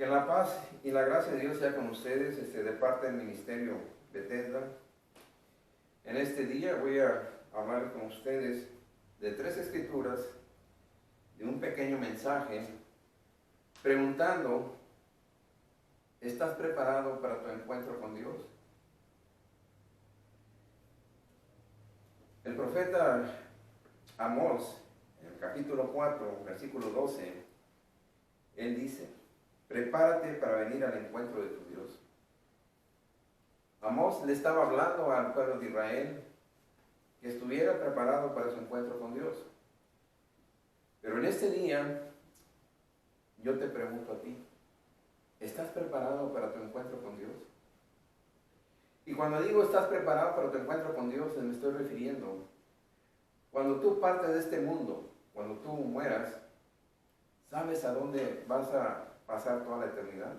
Que la paz y la gracia de Dios sea con ustedes, de parte del Ministerio Bethesda. En este día voy a hablar con ustedes de 3 escrituras, de un pequeño mensaje, preguntando, ¿estás preparado para tu encuentro con Dios? El profeta Amós, en el capítulo 4, versículo 12, él dice: prepárate para venir al encuentro de tu Dios. Amós le estaba hablando al pueblo de Israel que estuviera preparado para su encuentro con Dios. Pero en este día, yo te pregunto a ti, ¿estás preparado para tu encuentro con Dios? Y cuando digo estás preparado para tu encuentro con Dios, me estoy refiriendo, cuando tú partes de este mundo, cuando tú mueras, ¿sabes a dónde vas a pasar toda la eternidad?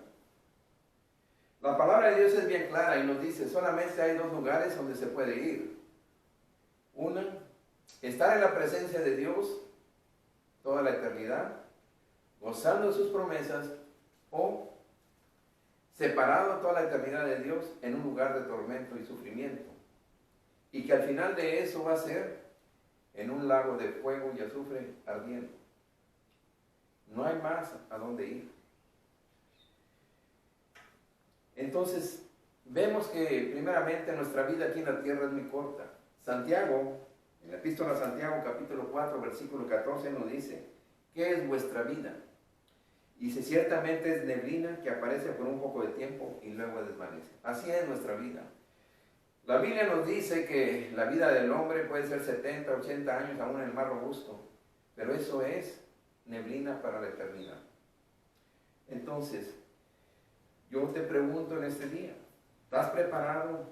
La palabra de Dios es bien clara y nos dice, solamente hay 2 lugares donde se puede ir. Una, estar en la presencia de Dios toda la eternidad, gozando de sus promesas, o separado toda la eternidad de Dios en un lugar de tormento y sufrimiento. Y que al final de eso va a ser en un lago de fuego y azufre ardiendo. No hay más a dónde ir. Entonces, vemos que primeramente nuestra vida aquí en la tierra es muy corta. Santiago, en la epístola a Santiago, capítulo 4, versículo 14, nos dice, ¿qué es vuestra vida? Dice, ciertamente es neblina que aparece por un poco de tiempo y luego desvanece. Así es nuestra vida. La Biblia nos dice que la vida del hombre puede ser 70, 80 años, aún el más robusto, pero eso es neblina para la eternidad. Entonces, yo te pregunto en este día, ¿estás preparado?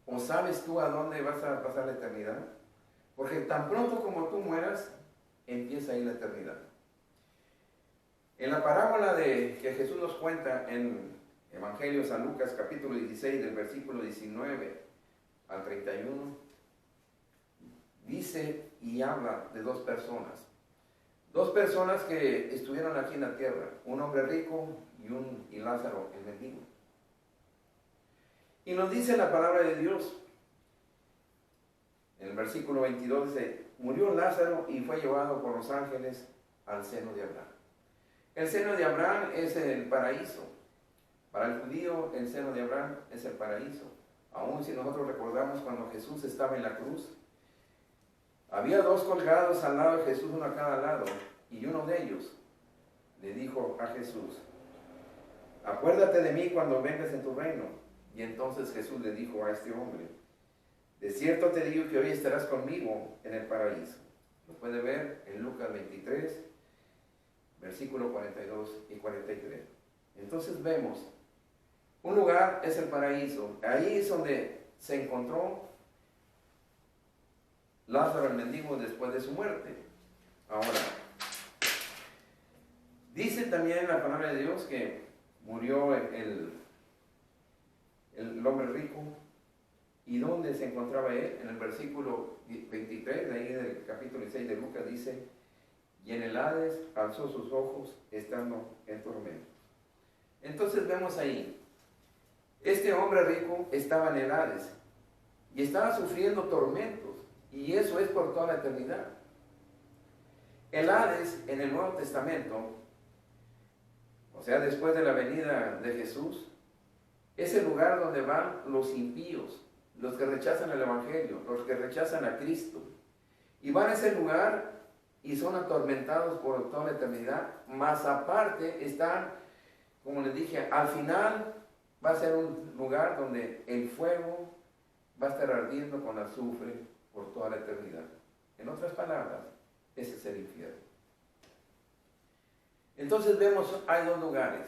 ¿O sabes tú a dónde vas a pasar la eternidad? Porque tan pronto como tú mueras, empieza ahí la eternidad. En la parábola que Jesús nos cuenta en Evangelio San Lucas, capítulo 16, del versículo 19 al 31, dice y habla de 2 personas. 2 personas que estuvieron aquí en la tierra, un hombre rico y Lázaro, el mendigo. Y nos dice la palabra de Dios, en el versículo 22 dice, murió Lázaro y fue llevado por los ángeles al seno de Abraham. El seno de Abraham es el paraíso. Para el judío, el seno de Abraham es el paraíso. Aún si nosotros recordamos cuando Jesús estaba en la cruz, había 2 colgados al lado de Jesús, uno a cada lado, y uno de ellos le dijo a Jesús, acuérdate de mí cuando vengas en tu reino. Y entonces Jesús le dijo a este hombre, de cierto te digo que hoy estarás conmigo en el paraíso. Lo puede ver en Lucas 23, versículo 42 y 43. Entonces vemos, un lugar es el paraíso. Ahí es donde se encontró Lázaro el mendigo después de su muerte. Ahora, dice también la palabra de Dios que murió el hombre rico. ¿Y dónde se encontraba él? En el versículo 23, de ahí del capítulo 6 de Lucas, dice, y en el Hades alzó sus ojos estando en tormento. Entonces vemos ahí, este hombre rico estaba en el Hades y estaba sufriendo tormentos, y eso es por toda la eternidad. El Hades en el Nuevo Testamento, o sea, después de la venida de Jesús, es el lugar donde van los impíos, los que rechazan el Evangelio, los que rechazan a Cristo, y van a ese lugar y son atormentados por toda la eternidad, más aparte están, como les dije, al final va a ser un lugar donde el fuego va a estar ardiendo con azufre por toda la eternidad. En otras palabras, ese es el infierno. Entonces vemos, hay 2 lugares.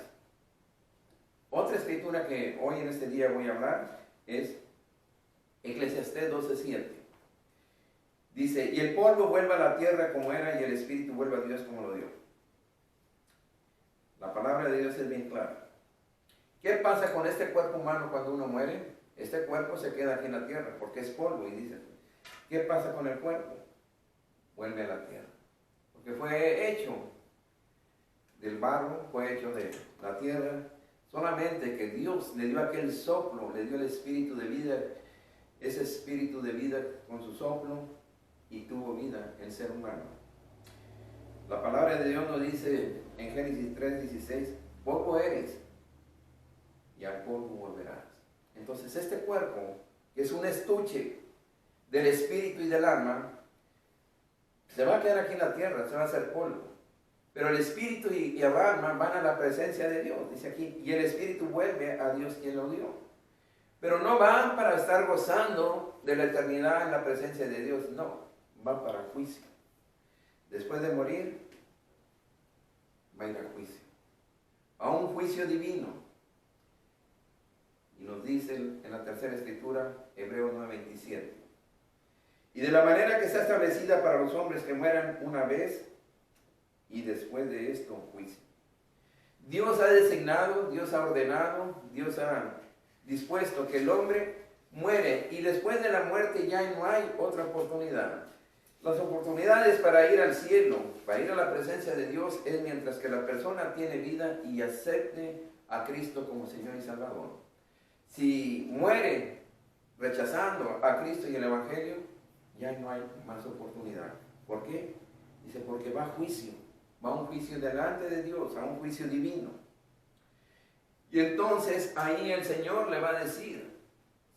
Otra escritura que hoy en este día voy a hablar es Eclesiastés 12:7. Dice, y el polvo vuelve a la tierra como era y el espíritu vuelve a Dios como lo dio. La palabra de Dios es bien clara. ¿Qué pasa con este cuerpo humano cuando uno muere? Este cuerpo se queda aquí en la tierra porque es polvo, y dice, ¿qué pasa con el cuerpo? Vuelve a la tierra, porque fue hecho del barro, fue hecho de la tierra, solamente que Dios le dio aquel soplo, le dio el espíritu de vida, ese espíritu de vida con su soplo, y tuvo vida el ser humano. La palabra de Dios nos dice en Génesis 3:16, polvo eres y al polvo volverás. Entonces este cuerpo, que es un estuche del espíritu y del alma, se va a quedar aquí en la tierra, se va a hacer polvo. Pero el espíritu y el alma van a la presencia de Dios, dice aquí, y el espíritu vuelve a Dios quien lo dio. Pero no van para estar gozando de la eternidad en la presencia de Dios, no, van para juicio. Después de morir, va a ir a juicio, a un juicio divino. Y nos dice en la tercera escritura, Hebreos 9:27. Y de la manera que está establecida para los hombres que mueran una vez, y después de esto, juicio. Dios ha designado, Dios ha ordenado, Dios ha dispuesto que el hombre muere, y después de la muerte ya no hay otra oportunidad. Las oportunidades para ir al cielo, para ir a la presencia de Dios, es mientras que la persona tiene vida y acepte a Cristo como Señor y Salvador. Si muere rechazando a Cristo y el Evangelio, ya no hay más oportunidad. ¿Por qué? Dice, porque va a juicio, va a un juicio delante de Dios, a un juicio divino. Y entonces ahí el Señor le va a decir,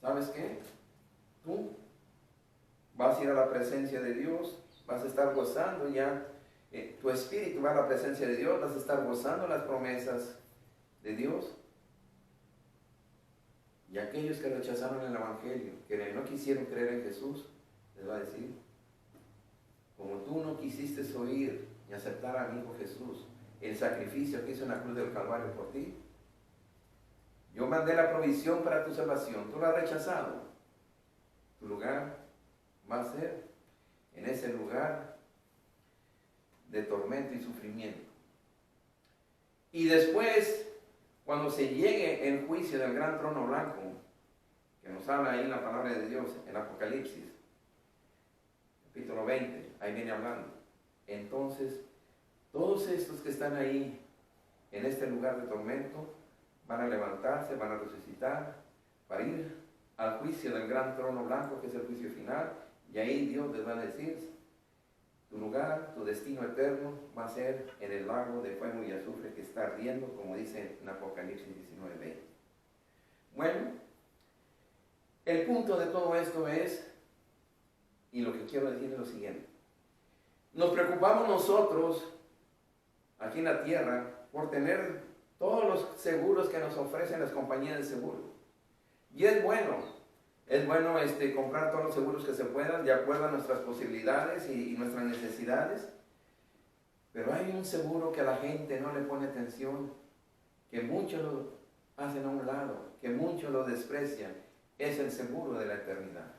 ¿sabes qué? Tú vas a ir a la presencia de Dios, vas a estar gozando ya, tu espíritu va a la presencia de Dios, vas a estar gozando las promesas de Dios. Y aquellos que rechazaron el Evangelio, que no quisieron creer en Jesús, les va a decir, como tú no quisiste oír y aceptar a mi Hijo Jesús, el sacrificio que hizo en la cruz del Calvario por ti, yo mandé la provisión para tu salvación, tú la has rechazado. Tu lugar va a ser en ese lugar de tormento y sufrimiento. Y después, cuando se llegue el juicio del gran trono blanco, que nos habla ahí en la palabra de Dios, en Apocalipsis, capítulo 20, ahí viene hablando. Entonces, todos estos que están ahí, en este lugar de tormento, van a levantarse, van a resucitar, para ir al juicio del gran trono blanco, que es el juicio final, y ahí Dios les va a decir, tu lugar, tu destino eterno, va a ser en el lago de fuego y azufre que está ardiendo, como dice en Apocalipsis 19:20. Bueno, el punto de todo esto es, y lo que quiero decir es lo siguiente, nos preocupamos nosotros, aquí en la tierra, por tener todos los seguros que nos ofrecen las compañías de seguro. Y es bueno comprar todos los seguros que se puedan, de acuerdo a nuestras posibilidades y nuestras necesidades. Pero hay un seguro que a la gente no le pone atención, que muchos lo hacen a un lado, que muchos lo desprecian. Es el seguro de la eternidad.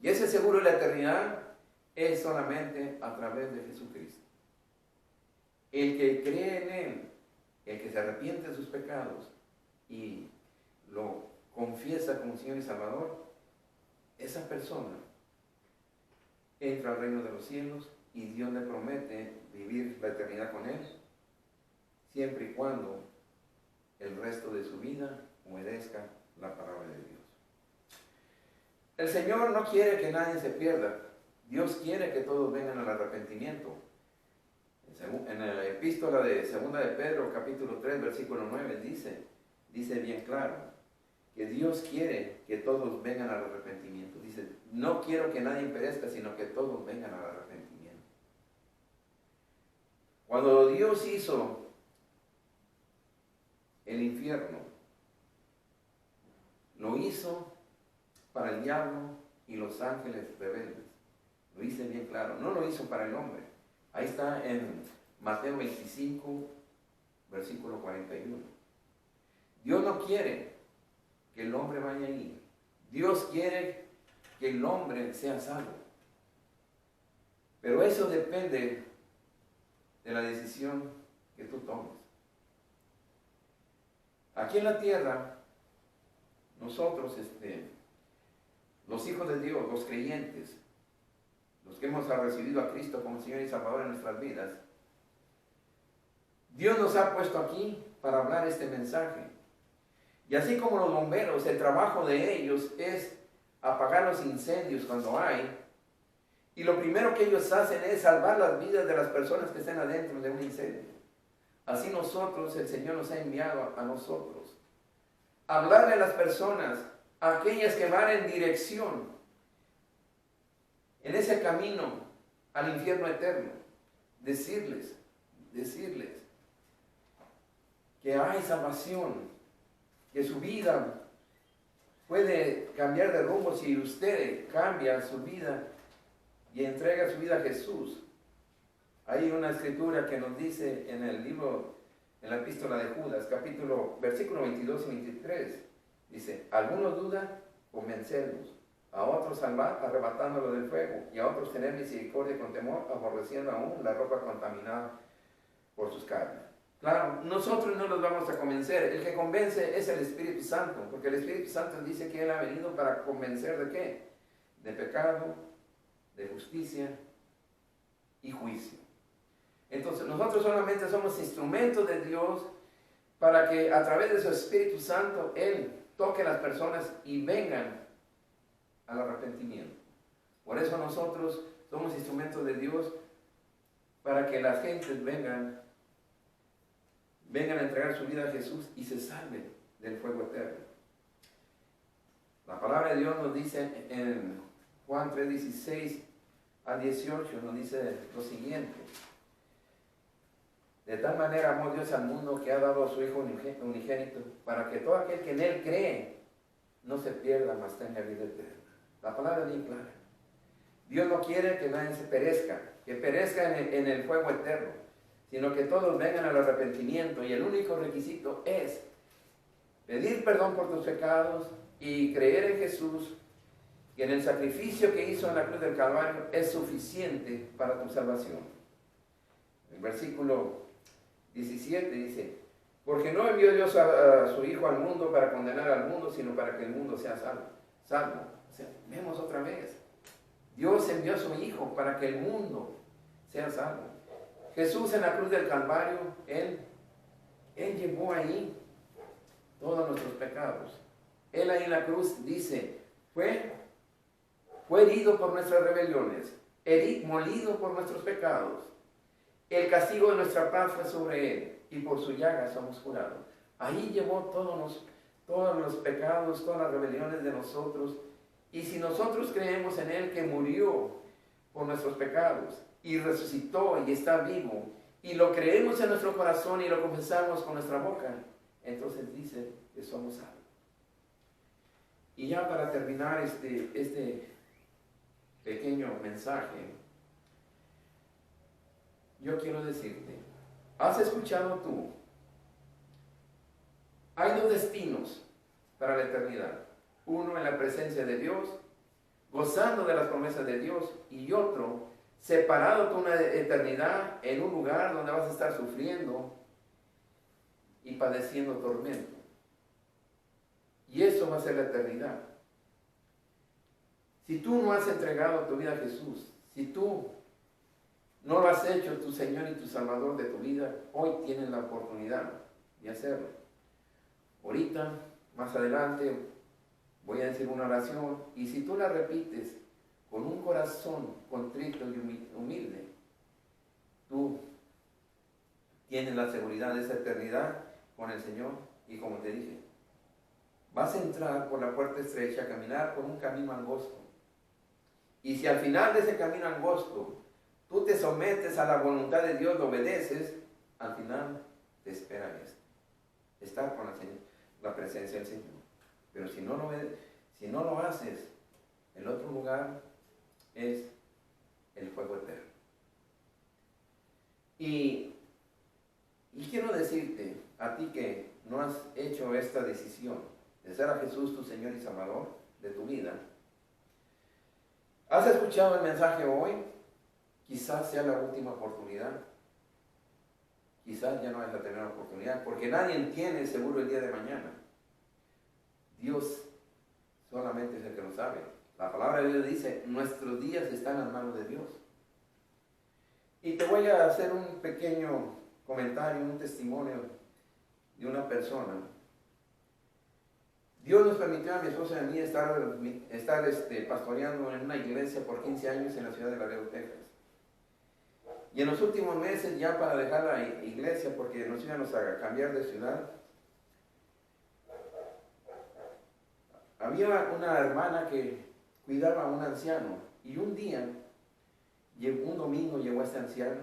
Y ese seguro de la eternidad es solamente a través de Jesucristo. El que cree en Él, el que se arrepiente de sus pecados y lo confiesa como Señor y Salvador, esa persona entra al reino de los cielos y Dios le promete vivir la eternidad con Él, siempre y cuando el resto de su vida obedezca la palabra de Dios. El Señor no quiere que nadie se pierda. Dios quiere que todos vengan al arrepentimiento. En la epístola de 2 de Pedro, capítulo 3, versículo 9, dice bien claro, que Dios quiere que todos vengan al arrepentimiento. Dice, no quiero que nadie perezca, sino que todos vengan al arrepentimiento. Cuando Dios hizo el infierno, lo hizo para el diablo y los ángeles rebeldes. Lo dice bien claro, no lo hizo para el hombre. Ahí está en Mateo 25, versículo 41. Dios no quiere que el hombre vaya ahí. Dios quiere que el hombre sea salvo. Pero eso depende de la decisión que tú tomes. Aquí en la tierra, nosotros, los hijos de Dios, los creyentes, los que hemos recibido a Cristo como Señor y Salvador en nuestras vidas, Dios nos ha puesto aquí para hablar este mensaje. Y así como los bomberos, el trabajo de ellos es apagar los incendios cuando hay. Y lo primero que ellos hacen es salvar las vidas de las personas que estén adentro de un incendio. Así nosotros, el Señor nos ha enviado a nosotros. Hablarle a las personas, a aquellas que van en dirección, en ese camino al infierno eterno. Decirles que hay salvación, que su vida puede cambiar de rumbo si usted cambia su vida y entrega su vida a Jesús. Hay una escritura que nos dice en el libro, en la epístola de Judas, versículo 22 y 23, dice, algunos dudan, convencerlos, a otros salvar, arrebatándolo del fuego, y a otros tener misericordia con temor, aborreciendo aún la ropa contaminada por sus carnes. Claro, nosotros no los vamos a convencer, el que convence es el Espíritu Santo, porque el Espíritu Santo dice que Él ha venido para convencer ¿de qué? De pecado, de justicia y juicio. Entonces nosotros solamente somos instrumentos de Dios para que a través de su Espíritu Santo Él toque a las personas y vengan al arrepentimiento. Por eso nosotros somos instrumentos de Dios para que las gentes vengan a entregar su vida a Jesús y se salven del fuego eterno. La palabra de Dios nos dice en Juan 3:16 a 18, nos dice lo siguiente: de tal manera amó Dios al mundo que ha dado a su Hijo unigénito, para que todo aquel que en Él cree no se pierda, mas tenga vida eterna. La palabra es bien clara. Dios no quiere que nadie se perezca, que perezca en el fuego eterno, sino que todos vengan al arrepentimiento, y el único requisito es pedir perdón por tus pecados y creer en Jesús, que en el sacrificio que hizo en la cruz del Calvario es suficiente para tu salvación. El versículo 17 dice, porque no envió Dios a su Hijo al mundo para condenar al mundo, sino para que el mundo sea salvo. O sea, vemos otra vez, Dios envió a su Hijo para que el mundo sea salvo. Jesús en la cruz del Calvario, Él llevó ahí todos nuestros pecados. Él ahí en la cruz dice, fue herido por nuestras rebeliones, molido por nuestros pecados. El castigo de nuestra paz fue sobre Él, y por su llaga somos curados. Ahí llevó todos los pecados, todas las rebeliones de nosotros. Y si nosotros creemos en Él que murió por nuestros pecados, y resucitó y está vivo, y lo creemos en nuestro corazón y lo confesamos con nuestra boca, entonces dice que somos salvos. Y ya para terminar este pequeño mensaje, yo quiero decirte, ¿has escuchado tú? Hay dos destinos para la eternidad. Uno en la presencia de Dios, gozando de las promesas de Dios, y otro separado de una eternidad en un lugar donde vas a estar sufriendo y padeciendo tormento. Y eso va a ser la eternidad. Si tú no has entregado tu vida a Jesús, si tú no lo has hecho tu Señor y tu Salvador de tu vida, hoy tienes la oportunidad de hacerlo. Ahorita, más adelante, voy a decir una oración, y si tú la repites con un corazón contrito y humilde, tú tienes la seguridad de esa eternidad con el Señor. Y como te dije, vas a entrar por la puerta estrecha, a caminar por un camino angosto. Y si al final de ese camino angosto tú te sometes a la voluntad de Dios, lo obedeces, al final te espera estar con la presencia del Señor. Pero si no lo haces, el otro lugar es el fuego eterno. Y quiero decirte, a ti que no has hecho esta decisión de ser a Jesús tu Señor y Salvador de tu vida, ¿has escuchado el mensaje hoy? Quizás sea la última oportunidad. Quizás ya no es la primera oportunidad, porque nadie tiene seguro el día de mañana. Dios solamente es el que lo sabe. La palabra de Dios dice, nuestros días están en las manos de Dios. Y te voy a hacer un pequeño comentario, un testimonio de una persona. Dios nos permitió a mi esposa y a mí estar pastoreando en una iglesia por 15 años en la ciudad de Laredo, Texas. Y en los últimos meses, ya para dejar la iglesia, porque nos íbamos a cambiar de ciudad, había una hermana que cuidaba a un anciano. Y un día, un domingo llegó este anciano,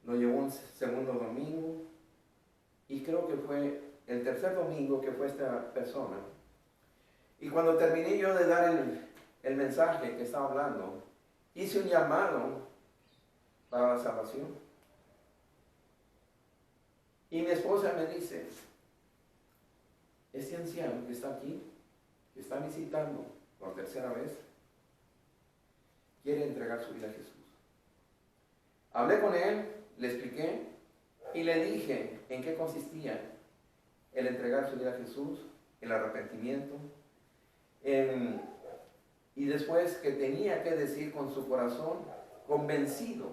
lo llevó un segundo domingo, y creo que fue el tercer domingo que fue esta persona. Y cuando terminé yo de dar el mensaje que estaba hablando, hice un llamado para la salvación. Y mi esposa me dice, este anciano que está aquí, que está visitando por tercera vez, quiere entregar su vida a Jesús. Hablé con él, le expliqué y le dije en qué consistía el entregar su vida a Jesús, el arrepentimiento, y después que tenía que decir con su corazón, convencido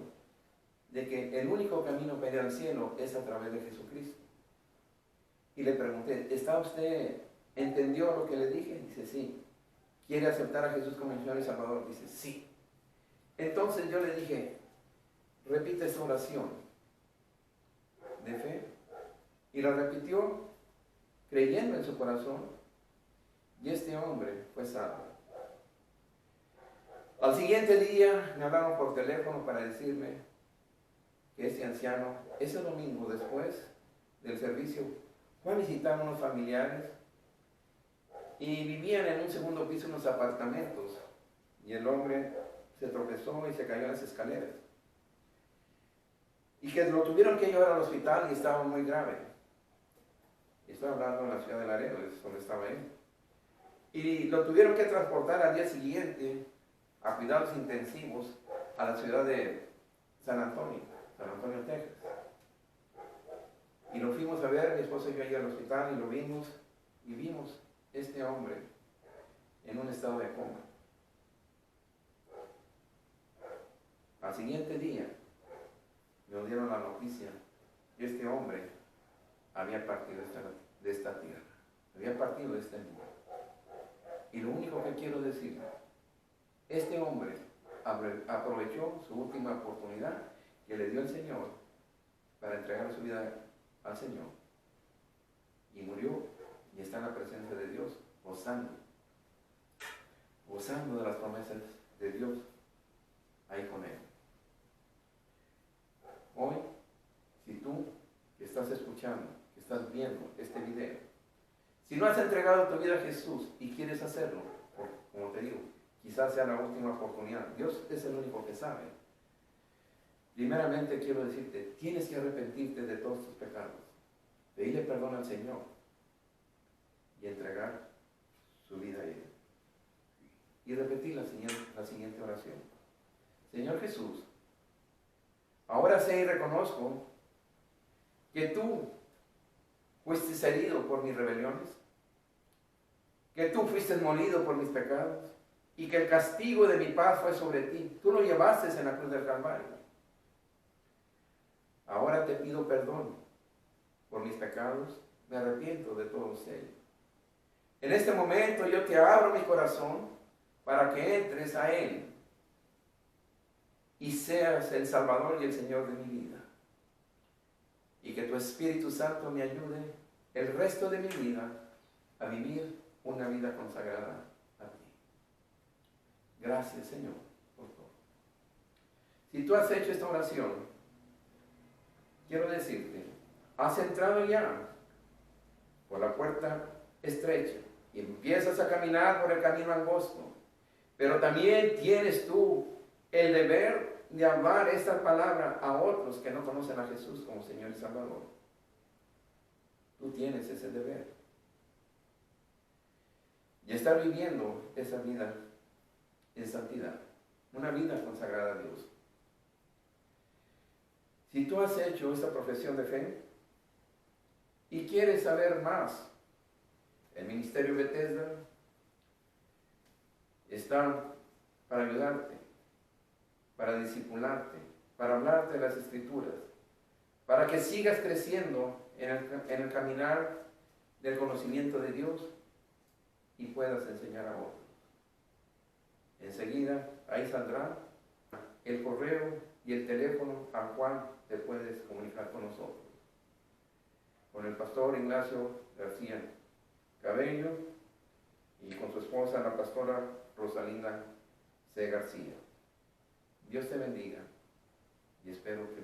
de que el único camino para ir al cielo es a través de Jesucristo. Y le pregunté, ¿entendió lo que le dije? Dice, sí. ¿Quiere aceptar a Jesús como el Señor y Salvador? Dice, sí. Entonces yo le dije, repite esta oración de fe. Y la repitió creyendo en su corazón, y este hombre fue salvo. Al siguiente día me hablaron por teléfono para decirme que este anciano, ese domingo después del servicio, fue a visitar a unos familiares y vivían en un segundo piso unos apartamentos, y el hombre se tropezó y se cayó en las escaleras. Y que lo tuvieron que llevar al hospital y estaba muy grave. Estoy hablando de la ciudad de Laredo, es donde estaba él. Y lo tuvieron que transportar al día siguiente a cuidados intensivos a la ciudad de San Antonio, Texas. Y lo fuimos a ver, mi esposa y yo allí al hospital, y lo vimos, y vimos este hombre en un estado de coma. Al siguiente día nos dieron la noticia que este hombre había partido de esta tierra, había partido de este mundo. Y lo único que quiero decir, este hombre aprovechó su última oportunidad que le dio el Señor para entregar su vida al Señor, y murió y está en la presencia de Dios, gozando de las promesas de Dios ahí con él. Hoy, si tú que estás escuchando, que estás viendo este video, si no has entregado tu vida a Jesús y quieres hacerlo, como te digo, quizás sea la última oportunidad, Dios es el único que sabe. Primeramente quiero decirte, tienes que arrepentirte de todos tus pecados, pedirle perdón al Señor y entregar su vida a Él. Y repetir la siguiente oración. Señor Jesús, ahora sé y reconozco que tú fuiste herido por mis rebeliones, que tú fuiste molido por mis pecados, y que el castigo de mi paz fue sobre ti. Tú lo llevaste en la cruz del Calvario. Ahora te pido perdón por mis pecados, me arrepiento de todos ellos. En este momento yo te abro mi corazón para que entres a Él y seas el Salvador y el Señor de mi vida. Y que tu Espíritu Santo me ayude el resto de mi vida a vivir una vida consagrada a ti. Gracias, Señor, por todo. Si tú has hecho esta oración, quiero decirte, has entrado ya por la puerta estrecha y empiezas a caminar por el camino angosto, pero también tienes tú el deber de hablar esta palabra a otros que no conocen a Jesús como Señor y Salvador. Tú tienes ese deber. Y estar viviendo esa vida en santidad, una vida consagrada a Dios. Si tú has hecho esta profesión de fe y quieres saber más, el Ministerio Bethesda está para ayudarte, para discipularte, para hablarte de las Escrituras, para que sigas creciendo en el caminar del conocimiento de Dios y puedas enseñar a otros. Enseguida, ahí saldrá el correo y el teléfono al cual te puedes comunicar con nosotros. Con el pastor Ignacio García Cabello y con su esposa, la pastora Rosalinda C. García. Dios te bendiga y espero que